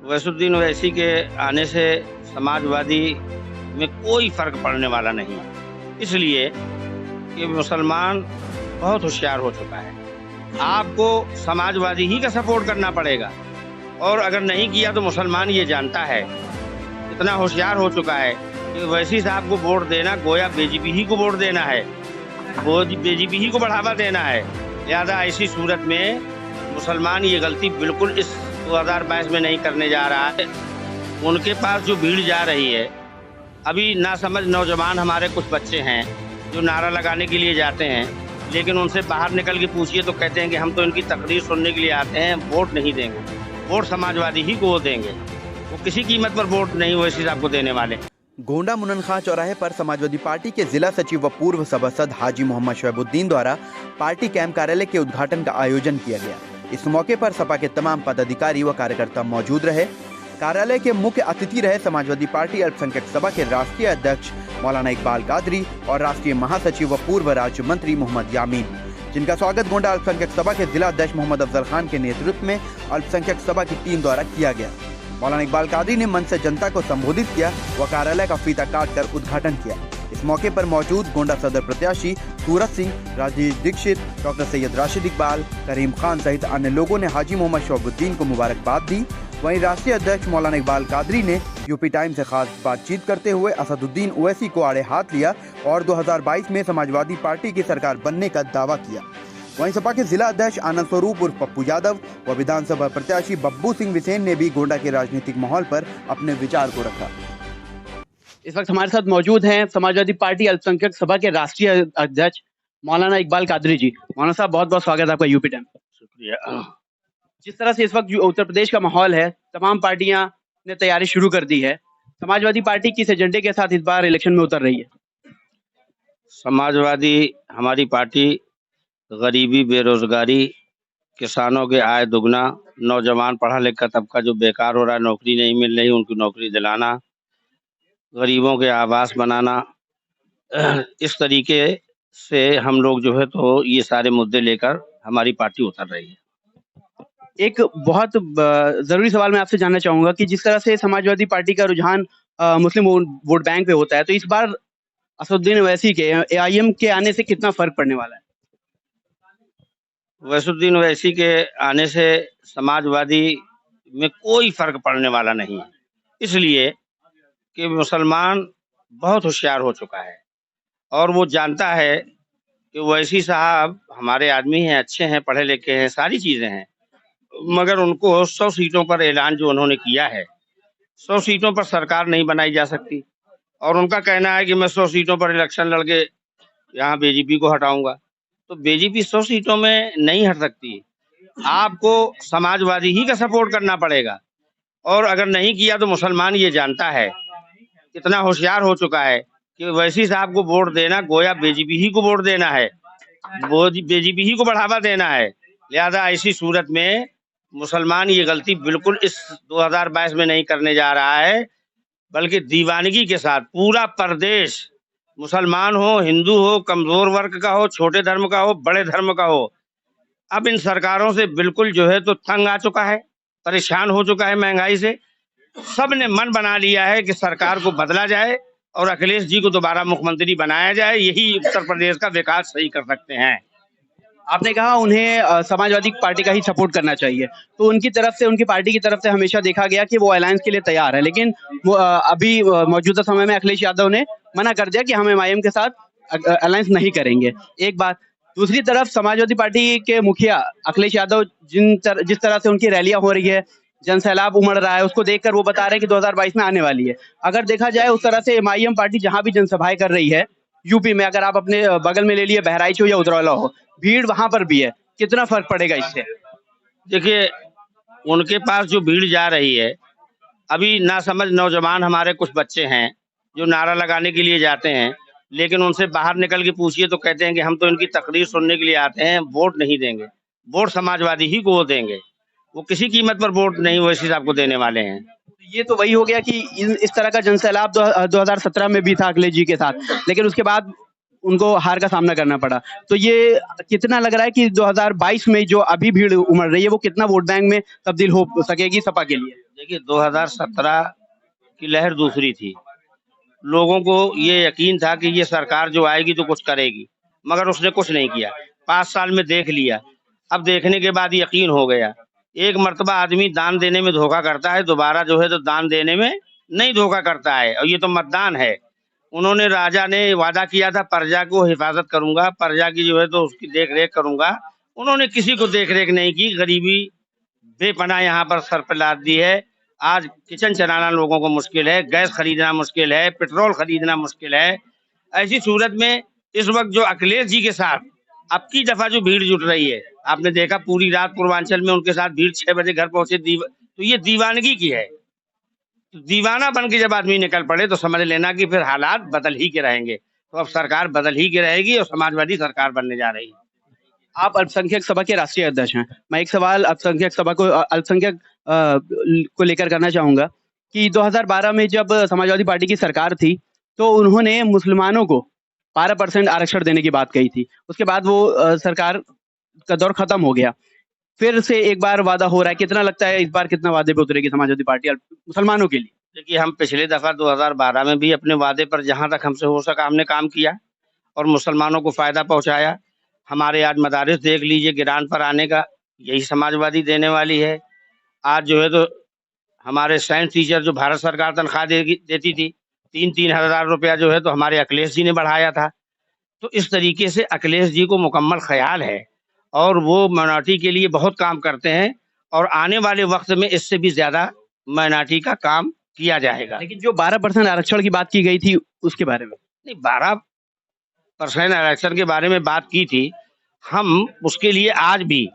वैसुद्दीन ओवैसी के आने से समाजवादी में कोई फ़र्क पड़ने वाला नहीं है। इसलिए कि मुसलमान बहुत होशियार हो चुका है। आपको समाजवादी ही का सपोर्ट करना पड़ेगा और अगर नहीं किया तो मुसलमान ये जानता है, इतना होशियार हो चुका है कि ओवैसी साहब को वोट देना गोया बीजेपी ही को वोट देना है, वो बीजेपी ही को बढ़ावा देना है। लिहाजा ऐसी सूरत में मुसलमान ये गलती बिल्कुल इस 2022 में नहीं करने जा रहा है। उनके पास जो भीड़ जा रही है, अभी नासमझ नौजवान हमारे कुछ बच्चे हैं जो नारा लगाने के लिए जाते हैं, लेकिन उनसे बाहर निकल के पूछिए तो कहते हैं कि हम तो इनकी तकरीर सुनने के लिए आते हैं, वोट नहीं देंगे। वोट समाजवादी ही को देंगे, वो किसी कीमत पर वोट नहीं ओवैसी साहब को देने वाले। गोंडा मुनन खां चौराहे पर समाजवादी पार्टी के जिला सचिव व पूर्व सभासद हाजी मोहम्मद शोएबुद्दीन द्वारा पार्टी कैंप कार्यालय के उद्घाटन का आयोजन किया गया। इस मौके पर सपा के तमाम पदाधिकारी व कार्यकर्ता मौजूद रहे। कार्यालय के मुख्य अतिथि रहे समाजवादी पार्टी अल्पसंख्यक सभा के राष्ट्रीय अध्यक्ष मौलाना इकबाल कादरी और राष्ट्रीय महासचिव व पूर्व राज्य मंत्री मोहम्मद यामीन, जिनका स्वागत गोंडा अल्पसंख्यक सभा के जिला अध्यक्ष मोहम्मद अफजल खान के नेतृत्व में अल्पसंख्यक सभा की टीम द्वारा किया गया। मौलाना इकबाल कादरी ने मंच से जनता को संबोधित किया व कार्यालय का फीता काटकर उद्घाटन किया। इस मौके पर मौजूद गोंडा सदर प्रत्याशी सूरज सिंह, राजेश दीक्षित, डॉक्टर सैयद राशिद इकबाल, करीम खान सहित अन्य लोगों ने हाजी मोहम्मद शोएबुद्दीन को मुबारकबाद दी। वहीं राष्ट्रीय अध्यक्ष मौलाना इकबाल कादरी ने यूपी टाइम से खास बातचीत करते हुए असदुद्दीन ओवैसी को आड़े हाथ लिया और 2022 में समाजवादी पार्टी की सरकार बनने का दावा किया। वहीं सपा के जिला अध्यक्ष आनंद स्वरूप उर्फ पप्पू यादव व विधानसभा प्रत्याशी बब्बू सिंह बिसेन ने भी गोंडा के राजनीतिक माहौल पर अपने विचार को रखा। इस वक्त हमारे साथ मौजूद हैं समाजवादी पार्टी अल्पसंख्यक सभा के राष्ट्रीय अध्यक्ष मौलाना इकबाल कादरी जी। मौलाना साहब, बहुत बहुत स्वागत है आपका यूपी टाइम। शुक्रिया। जिस तरह से इस वक्त उत्तर प्रदेश का माहौल है, तमाम पार्टियां ने तैयारी शुरू कर दी है। समाजवादी पार्टी किस एजेंडे के साथ इस बार इलेक्शन में उतर रही है? समाजवादी हमारी पार्टी गरीबी, बेरोजगारी, किसानों के आय दुगना, नौजवान पढ़ा लिखा तबका जो बेकार हो रहा है, नौकरी नहीं मिल रही, उनको नौकरी दिलाना, गरीबों के आवास बनाना, इस तरीके से हम लोग जो है तो ये सारे मुद्दे लेकर हमारी पार्टी उतर रही है। एक बहुत जरूरी सवाल मैं आपसे जानना चाहूंगा कि जिस तरह से समाजवादी पार्टी का रुझान मुस्लिम वोट बैंक पे होता है, तो इस बार असदुद्दीन ओवैसी के एआईएम के आने से कितना फर्क पड़ने वाला है? वैसुद्दीन ओवैसी के आने से समाजवादी में कोई फर्क पड़ने वाला नहीं है। इसलिए कि मुसलमान बहुत होशियार हो चुका है और वो जानता है कि ओवैसी साहब हमारे आदमी हैं, अच्छे हैं, पढ़े लिखे हैं, सारी चीजें हैं, मगर उनको 100 सीटों पर ऐलान जो उन्होंने किया है, 100 सीटों पर सरकार नहीं बनाई जा सकती और उनका कहना है कि मैं 100 सीटों पर इलेक्शन लड़के यहाँ बीजेपी को हटाऊंगा। तो बीजेपी 100 सीटों में नहीं हट सकती। आपको समाजवादी ही का सपोर्ट करना पड़ेगा और अगर नहीं किया तो मुसलमान ये जानता है, इतना होशियार हो चुका है कि ओवैसी साहब को वोट देना गोया बीजेपी ही को वोट देना है, वो बीजेपी ही को बढ़ावा देना है। लिहाजा ऐसी सूरत में मुसलमान ये गलती बिल्कुल इस 2022 में नहीं करने जा रहा है, बल्कि दीवानगी के साथ पूरा प्रदेश, मुसलमान हो, हिंदू हो, कमजोर वर्ग का हो, छोटे धर्म का हो, बड़े धर्म का हो, अब इन सरकारों से बिल्कुल जो है तो तंग आ चुका है, परेशान हो चुका है महंगाई से। सब ने मन बना लिया है कि सरकार को बदला जाए और अखिलेश जी को दोबारा मुख्यमंत्री बनाया जाए, यही उत्तर प्रदेश का विकास सही कर सकते हैं। आपने कहा उन्हें समाजवादी पार्टी का ही सपोर्ट करना चाहिए, तो उनकी तरफ से, उनकी पार्टी की तरफ से हमेशा देखा गया कि वो अलायंस के लिए तैयार है, लेकिन वो अभी मौजूदा समय में अखिलेश यादव ने मना कर दिया कि हम एमआईएम के साथ अलायंस नहीं करेंगे। एक बात। दूसरी तरफ समाजवादी पार्टी के मुखिया अखिलेश यादव जिस तरह से उनकी रैलियां हो रही है, जन सैलाब उमड़ रहा है, उसको देखकर वो बता रहे हैं कि 2022 में आने वाली है। अगर देखा जाए उस तरह से एमआईएम पार्टी जहां भी जनसभाएं कर रही है यूपी में, अगर आप अपने बगल में ले लिए बहराइच हो या उदरौला हो, भीड़ वहां पर भी है, कितना फर्क पड़ेगा इससे? देखिए, उनके पास जो भीड़ जा रही है, अभी नासमझ नौजवान हमारे कुछ बच्चे हैं जो नारा लगाने के लिए जाते हैं, लेकिन उनसे बाहर निकल के पूछिए तो कहते हैं कि हम तो इनकी तकरीर सुनने के लिए आते हैं, वोट नहीं देंगे। वोट समाजवादी ही को देंगे, वो किसी कीमत पर वोट नहीं ओवैसी साहब को देने वाले हैं। ये तो वही हो गया कि इस तरह का जनसैलाब 2017 में भी था अखिलेश जी के साथ, लेकिन उसके बाद उनको हार का सामना करना पड़ा। तो ये कितना लग रहा है कि 2022 में जो अभी भीड़ उमड़ रही है वो कितना वोट बैंक में तब्दील हो सकेगी सपा के लिए? देखिए 2017 की लहर दूसरी थी। लोगों को ये यकीन था कि ये सरकार जो आएगी तो कुछ करेगी, मगर उसने कुछ नहीं किया। 5 साल में देख लिया, अब देखने के बाद यकीन हो गया। एक मर्तबा आदमी दान देने में धोखा करता है, दोबारा जो है तो दान देने में नहीं धोखा करता है, और ये तो मतदान है। उन्होंने राजा ने वादा किया था प्रजा को हिफाजत करूंगा, प्रजा की जो है तो उसकी देख रेख करूंगा। उन्होंने किसी को देख रेख नहीं की, गरीबी बेपनाह यहाँ पर सर पे लाद दी है। आज किचन चलाना लोगों को मुश्किल है, गैस खरीदना मुश्किल है, पेट्रोल खरीदना मुश्किल है। ऐसी सूरत में इस वक्त जो अखिलेश जी के साथ अब की दफा जो भीड़ जुट रही है, आपने देखा पूरी रात पूर्वांचल में उनके साथ भीड़ 6 बजे घर पहुंचे। तो ये दीवानगी की है। तो दीवाना बन के जब आदमी निकल पड़े तो समझ लेना कि फिर हालात बदल ही के रहेंगे। तो अब सरकार बदल ही के रहेगी और समाजवादी सरकार बनने जा रही है। आप अल्पसंख्यक सभा के राष्ट्रीय अध्यक्ष हैं। मैं एक सवाल अल्पसंख्यक सभा को अल्पसंख्यक को लेकर करना चाहूंगा कि 2012 में जब समाजवादी पार्टी की सरकार थी तो उन्होंने मुसलमानों को 12% आरक्षण देने की बात कही थी। उसके बाद वो सरकार का दौर खत्म हो गया। फिर से एक बार वादा हो रहा है। कितना लगता है इस बार कितना वादे पे उतरेगी समाजवादी पार्टी मुसलमानों के लिए? देखिए हम पिछले दफा 2012 में भी अपने वादे पर जहां तक हमसे हो सका हमने काम किया और मुसलमानों को फायदा पहुंचाया। हमारे आज मदारिस देख लीजिए, गिरान पर आने का यही समाजवादी देने वाली है। आज जो है तो हमारे साइंस टीचर जो भारत सरकार तनख्वाह देती थी, 3-3 हजार रुपया जो है तो हमारे अखिलेश जी ने बढ़ाया था। तो इस तरीके से अखिलेश जी को मुकम्मल ख्याल है और वो माइनॉरिटी के लिए बहुत काम करते हैं और आने वाले वक्त में इससे भी ज्यादा माइनॉरिटी का काम किया जाएगा। लेकिन जो 12% आरक्षण की बात की गई थी उसके बारे में नहीं, 12% आरक्षण के बारे में बात की थी। हम उसके लिए आज भी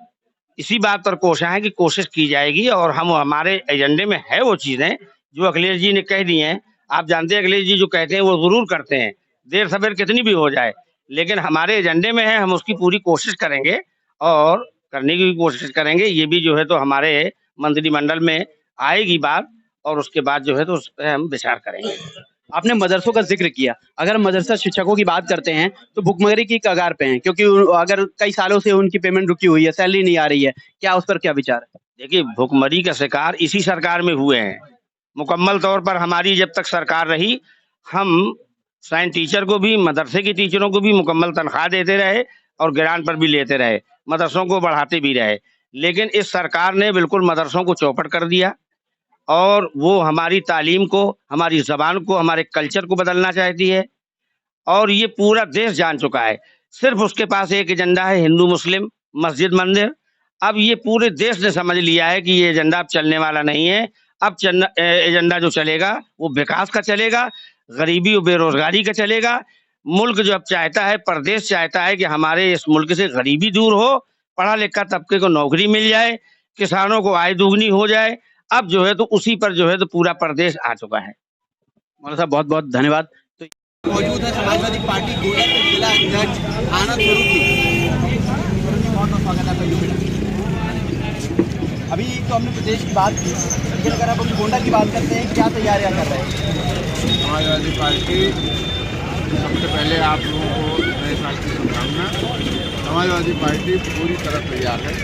इसी बात पर कोशिश है कि कोशिश की जाएगी और हम हमारे एजेंडे में है वो चीजें जो अखिलेश जी ने कह दी हैं। आप जानते हैं अखिलेश जी जो कहते हैं वो जरूर करते हैं, देर सवेर कितनी भी हो जाए, लेकिन हमारे एजेंडे में है, हम उसकी पूरी कोशिश करेंगे और करने की भी कोशिश करेंगे। ये भी जो है तो हमारे मंत्रिमंडल में आएगी बात और उसके बाद जो है तो उस पर हम विचार करेंगे। आपने मदरसों का जिक्र किया। अगर मदरसा शिक्षकों की बात करते हैं तो भुखमरी की कगार पे हैं, क्योंकि अगर कई सालों से उनकी पेमेंट रुकी हुई है, सैलरी नहीं आ रही है। क्या उस पर क्या विचार है? देखिए भुखमरी का शिकार इसी सरकार में हुए हैं। मुकम्मल तौर पर हमारी जब तक सरकार रही, हम साइंस टीचर को भी, मदरसे के टीचरों को भी मुकम्मल तनख्वाह देते रहे और गिरान पर भी लेते रहे, मदरसों को बढ़ाते भी रहे। लेकिन इस सरकार ने बिल्कुल मदरसों को चौपट कर दिया और वो हमारी तालीम को, हमारी जबान को, हमारे कल्चर को बदलना चाहती है और ये पूरा देश जान चुका है। सिर्फ उसके पास एक एजेंडा है, हिंदू मुस्लिम मस्जिद मंदिर। अब ये पूरे देश ने समझ लिया है कि ये एजेंडा अब चलने वाला नहीं है। अब एजेंडा जो चलेगा वो विकास का चलेगा, गरीबी और बेरोजगारी का चलेगा। मुल्क जो अब चाहता है, प्रदेश चाहता है कि हमारे इस मुल्क से गरीबी दूर हो, पढ़ा लिखा तबके को नौकरी मिल जाए, किसानों को आय दुगनी हो जाए। अब जो है तो उसी पर जो है तो पूरा प्रदेश आ चुका है। मौलाना साहब बहुत बहुत धन्यवाद। तो मौजूद है समाजवादी पार्टी गोंडा के जिला अध्यक्ष आनंद स्वरूप। बहुत बहुत स्वागत है आपका। अभी तो हमने प्रदेश की बात की, लेकिन अगर आप अभी गोंडा की बात करते हैं, क्या तैयारियां कर रहे हैं? समाजवादी पार्टी, सबसे पहले आप लोगों को नए साल की शुभकामना। समाजवादी पार्टी पूरी तरह तैयार है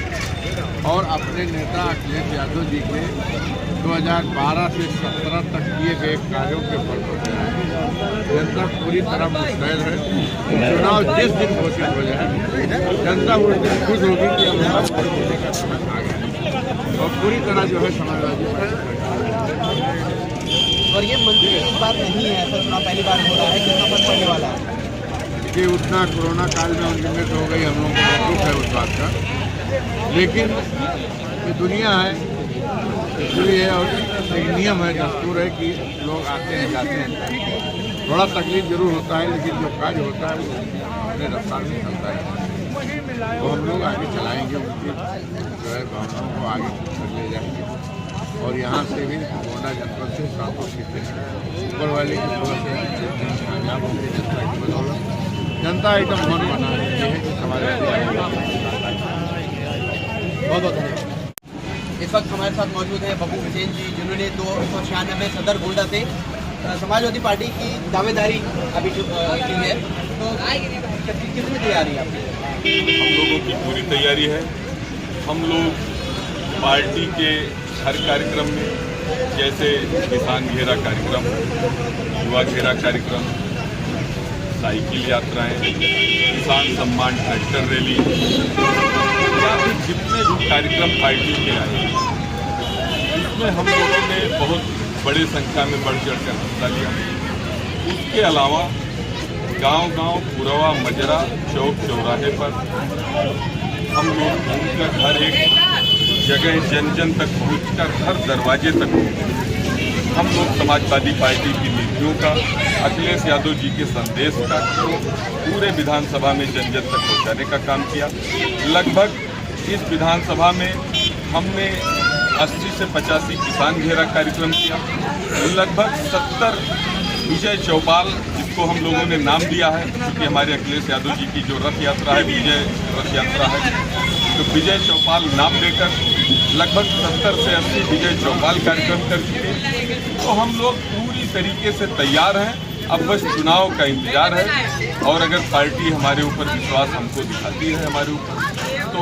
और अपने नेता अखिलेश यादव जी के 2012 से 2017 तक किए गए कार्यों के बल पर जनता पूरी तरह मुस्तैद है। चुनाव जिस दिन घोषित हो जाए, जनता उस दिन खुश होगी कि हम आ गए और पूरी तरह जो है समाजवादी पार्टी। और ये मंत्री की बात नहीं है, ऐसा चुनाव पहली बार हो रहा है, कितना फर्क पड़ने वाला है? कि उतना कोरोना काल में उनकी मृत्यु हो गई, हम लोगों को दुख है उस बात का, लेकिन ये दुनिया है, इसलिए और एक नियम है, दस्तूर है कि लोग आते हैं जाते हैं। थोड़ा तकलीफ जरूर होता है, लेकिन जो कार्य होता है वो अपने रफ्तार में चलता है। तो हम लोग आगे चलाएंगे, उनकी जो है भावनाओं को आगे ले जाएंगे और यहाँ से भी गोंडा जनपद से सांपों सीखते हैं। ऊपर वाले की तरफ से कामयाब होंगे जनता की बदौलत। जनता आइटम कौन बना रही है कि समाजवादी बहुत बहुत धन्यवाद। इस वक्त हमारे साथ मौजूद है बब्बू हुसैन जी, जिन्होंने 296 सदर गोंडा से समाजवादी पार्टी की दावेदारी अभी की है। तो कितनी तैयारी है आपकी? हम लोगों की पूरी तैयारी है। हम लोग पार्टी के हर कार्यक्रम में जैसे किसान घेरा कार्यक्रम, युवा घेरा कार्यक्रम, साइकिल यात्राएं, किसान सम्मान ट्रैक्टर रैली, या फिर जितने भी कार्यक्रम पार्टी के आए इसमें हम लोगों ने बहुत बड़ी संख्या में बढ़ चढ़कर हिस्सा लिया। उसके अलावा गांव-गांव, पुरवा, मजरा, चौक चौराहे पर हम लोग घूमकर हर एक जगह जन जन तक पहुंचकर हर दरवाजे तक हम लोग समाजवादी पार्टी की नीतियों का, अखिलेश यादव जी के संदेश का पूरे विधानसभा में जन जन तक पहुंचाने का काम किया। लगभग इस विधानसभा में हमने 80 से 85 किसान घेरा कार्यक्रम किया। लगभग 70 विजय चौपाल, जिसको हम लोगों ने नाम दिया है क्योंकि हमारे अखिलेश यादव जी की जो रथ यात्रा है, विजय रथ यात्रा है, तो विजय चौपाल नाम देकर लगभग 70 से 80 विजय चौपाल कार्यक्रम कर चुके। तो हम लोग पूरी तरीके से तैयार हैं। अब बस चुनाव का इंतजार है और अगर पार्टी हमारे ऊपर विश्वास हमको दिखाती है हमारे ऊपर, तो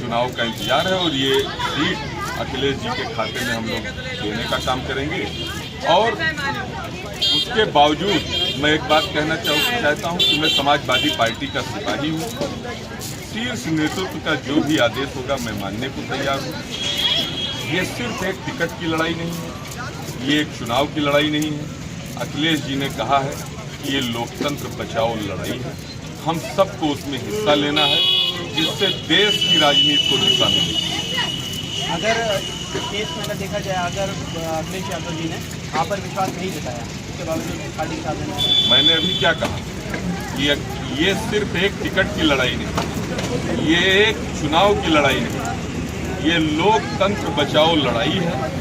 चुनाव का इंतजार है और ये सीट अखिलेश जी के खाते में हम लोग देने का काम करेंगे। और उसके बावजूद मैं एक बात कहना चाहता हूँ कि मैं समाजवादी पार्टी का सिपाही हूँ। शीर्ष नेतृत्व का जो भी आदेश होगा मैं मानने को तैयार हूँ। ये सिर्फ एक टिकट की लड़ाई नहीं है, ये एक चुनाव की लड़ाई नहीं है। अखिलेश जी ने कहा है कि ये लोकतंत्र बचाओ लड़ाई है। हम सबको उसमें हिस्सा लेना है जिससे देश की राजनीति को दिशा मिले। अगर केस में अगर देखा जाए, अगर अखिलेश यादव जी ने आप पर विश्वास नहीं जताया, उसके बावजूद पार्टी के साथ देना, मैंने अभी क्या कहा, ये सिर्फ एक टिकट की लड़ाई नहीं, ये एक चुनाव की लड़ाई नहीं, ये लोकतंत्र बचाओ लड़ाई है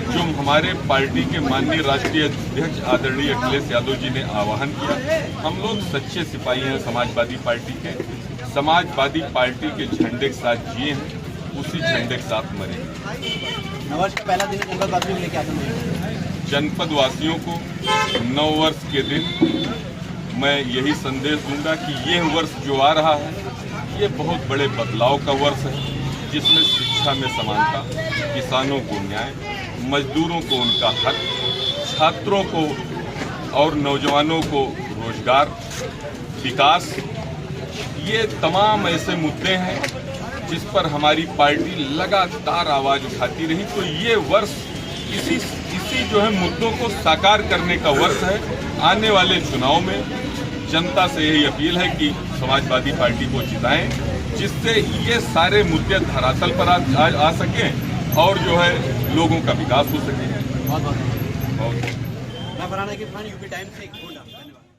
जो हमारे पार्टी के माननीय राष्ट्रीय अध्यक्ष आदरणीय अखिलेश यादव जी ने आह्वान किया। हम लोग सच्चे सिपाही हैं समाजवादी पार्टी के, समाजवादी पार्टी के झंडे के साथ जिए हैं, उसी झंडे के साथ मरे। नववर्ष का पहला दिन जनपद वासियों को लेकर आता हूँ। जनपद वासियों को नववर्ष के दिन मैं यही संदेश दूंगा कि ये वर्ष जो आ रहा है ये बहुत बड़े बदलाव का वर्ष है, जिसमें शिक्षा में समानता, किसानों को न्याय, मजदूरों को उनका हक, छात्रों को और नौजवानों को रोजगार, विकास, ये तमाम ऐसे मुद्दे हैं जिस पर हमारी पार्टी लगातार आवाज उठाती रही। तो ये वर्ष इसी जो है मुद्दों को साकार करने का वर्ष है। आने वाले चुनाव में जनता से यही अपील है कि समाजवादी पार्टी को जिताएं, जिससे ये सारे मुद्दे धरातल पर आ सकें और जो है लोगों का विकास हो सके। बहुत बहुत मैं फरहान यूपी टाइम्स से। धन्यवाद।